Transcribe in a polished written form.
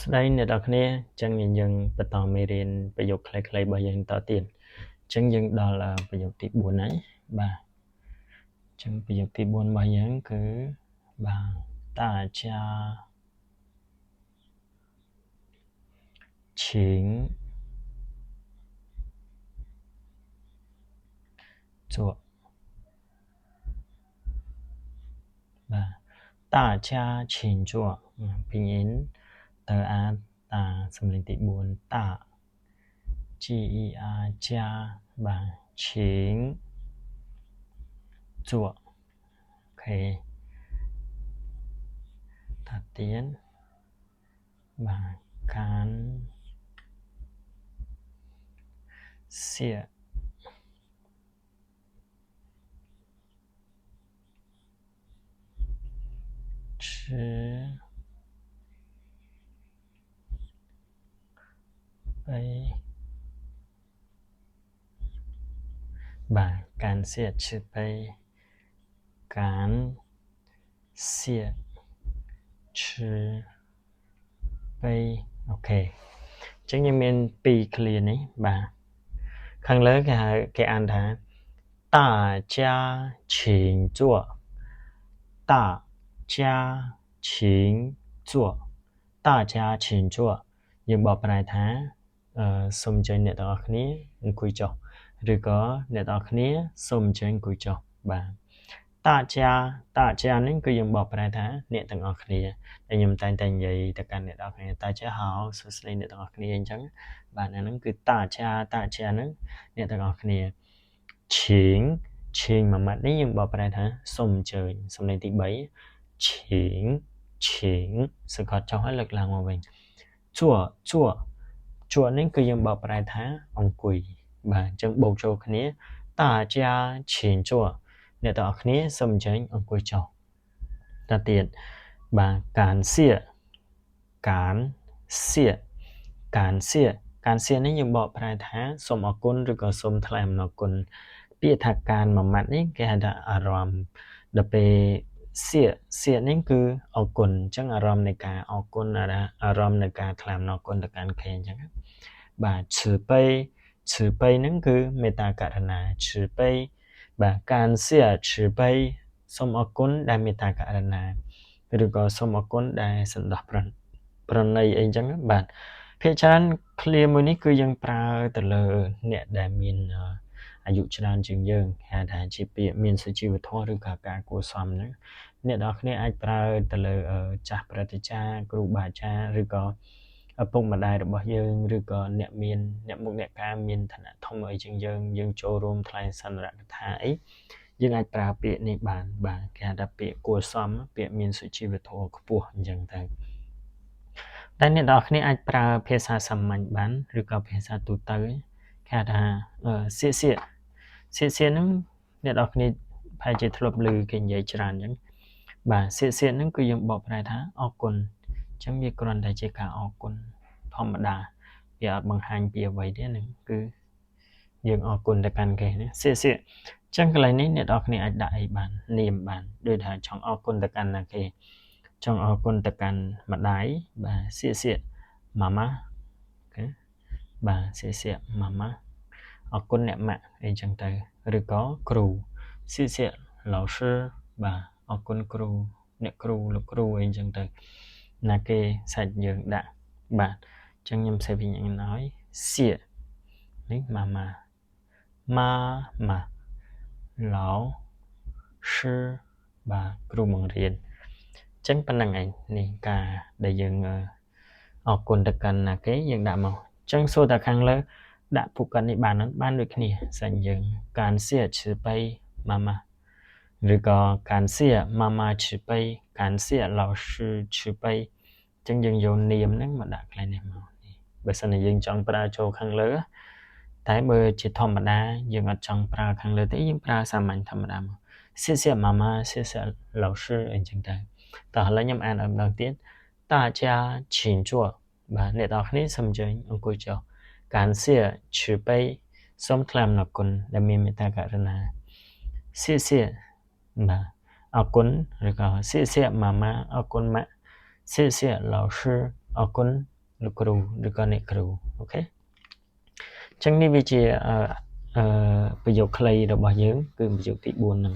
ស្ដីអ្នកនរគ្នាចឹងយើងបន្តមេរៀនប្រយោគខ្លីៗរបស់យើងតទៀតចឹងយើងដល់ប្រយោគទី4ហើយបាទចឹងប្រយោគទី4របស់យើងគឺបាទតាចា请坐បាទតាចា请坐拼音តើអាតាសំឡេងទី4តា G E R 加បាទ请坐 OK តាទៀតបាទកាន់谢吃杯បាទ感谢吃杯感谢吃杯អូខេអញ្ចឹងយើងមាន2 clear នេះបាទខាងលើគេអានថា大家请坐大家请坐大家请坐យើងបកប្រែថាសូមអញ្ជើញអ្នកទាំងអស់គ្នាអង្គុយចុះឬក៏អ្នកទាំងអស់គ្នាសូមអញ្ជើញអង្គុយចុះបាទតាចានេះគឺយើងបកប្រែថាអ្នកទាំងអស់គ្នាដែលខ្ញុំតែងតែនិយាយទៅកាន់អ្នកទាំងអស់គ្នាតាចាហៅសួស្តីអ្នកទាំងអស់គ្នាអញ្ចឹងបាទអាហ្នឹងគឺតាចាហ្នឹងអ្នកទាំងអស់គ្នាឈៀងមួយម៉ាត់នេះយើងបកប្រែថាសូមអញ្ជើញសំឡេងទី3ឈៀងសង្កត់ចុះហើយលើកឡើងមកវិញជួនេះគឺយើងបកប្រែថាអង្គុយបាទអញ្ចឹងបូកចូលគ្នាតាចាឈៀងជួអ្នកទាំងអស់គ្នាសូមអញ្ជើញអង្គុយចុះតទៀតបាទ感谢នេះយើងបកប្រែថាសូមអរគុណឬក៏សូមថ្លែងអំណរគុណពាក្យថាការមួយម៉ាត់នេះគេហៅថាអារម្មណ៍ដល់ពេលសៀនេះគឺអរគុណអញ្ចឹងអារម្មណ៍នៃការអរគុណអារម្មណ៍នៃការថ្លែងអំណរគុណទៅកាន់គេអញ្ចឹងបាទឈឺបៃហ្នឹងគឺមេត្តាករុណាឈឺបៃបាទការសៀឈឺបៃសូមអរគុណដែលមេត្តាករុណាឬក៏សូមអរគុណដែលសន្តោសប្រណីអីអញ្ចឹងបាទភាគច្រើន clear មួយនេះគឺយើងប្រើទៅលើអ្នកដែលមានអាយុច្រើនជាងយើងហៅថាជាពាក្យមានសុជីវធម៌ឬក៏ការគួរសមហ្នឹងអ្នកនរគ្នាអាចប្រើទៅលើចាស់ព្រឹទ្ធាចារ្យគ្រូបាអាចារ្យឬក៏ឪពុកម្ដាយរបស់យើងឬក៏អ្នកមុខអ្នកការមានឋានៈធំអីជាងយើងចូលរួមថ្លែងសន្និរកថាអីយើងអាចប្រើពាក្យនេះបានបាទគេហៅថាពាក្យគួរសមពាក្យមានសុជីវធម៌ខ្ពស់អញ្ចឹងទៅតែអ្នកនរគ្នាអាចប្រើភាសាសាមញ្ញបានឬក៏ភាសាទូទៅគេហៅថាសៀកហ្នឹងអ្នកនរគ្នាប្រហែលជាធ្លាប់ឮគេនិយាយច្រើនអញ្ចឹងបាទសៀកហ្នឹងគឺយើងបកប្រែថាអរគុណអញ្ចឹងវាគ្រាន់តែជាការអរគុណធម្មតាវាអត់បង្ហាញពីអ្វីទេហ្នឹងគឺយើងអរគុណទៅកាន់គេណាសៀកអញ្ចឹងកន្លែងនេះអ្នកនរគ្នាអាចដាក់អីបាននាមបានដូចថាចង់អរគុណទៅកាន់ណាគេចង់អរគុណទៅកាន់ម្ដាយបាទសៀកម៉ាម៉ាអូខេបាទសៀកម៉ាម៉ាអរគុណអ្នកម៉ាក់អីចឹងទៅឬក៏គ្រូសៀក老师បាទអរគុណគ្រូអ្នកគ្រូលោកគ្រូអីចឹងទៅណាគេសាច់យើងដាក់បាទអញ្ចឹងខ្ញុំសេវិញឲ្យសៀកនេះម៉ាម៉ា老师បាទគ្រូបង្រៀនចឹងប៉ុណ្្នឹងឯងនេះការដែលយើងអរគុណទៅកាន់ណាគេយើងដាក់មកចឹងសួរតែខាងលើដាក់ពុកកាត់នេះបានដូចគ្នាសាច់យើងការសៀឈឺបៃម៉ាម៉ាឬក៏ការសៀម៉ាម៉ាឈឺបៃការសៀ老师ឈឺបៃចឹងយើងយកនាមហ្នឹងមកដាក់កន្លែងនេះមកបើសិនជាយើងចង់ប្រើចូលខាងលើតែបើជាធម្មតាយើងអត់ចង់ប្រើខាងលើទេយើងប្រើសាមញ្ញធម្មតាមកសៀម៉ាម៉ាសៀ老师អីចឹងទៅតោះឥឡូវខ្ញុំអានឲ្យម្ដងទៀត大家请坐បាទអ្នកនរគ្នាសូមអញ្ជើញអង្គុយចុះការសៀឈឺបៃសូមថ្លែងអំណរគុណដែលមានមេត្តាករុណាសៀបាទអរគុណឬក៏សៀម៉ាម៉ាអរគុណម៉ាក់សៀ老师អ អរគុណលោកគ្រូឬក៏អ្នកគ្រូអូខេអញ្ចឹងនេះវាជាប្រយោគខ្លីរបស់យើងគឺប្រយោគទី4ហ្នឹង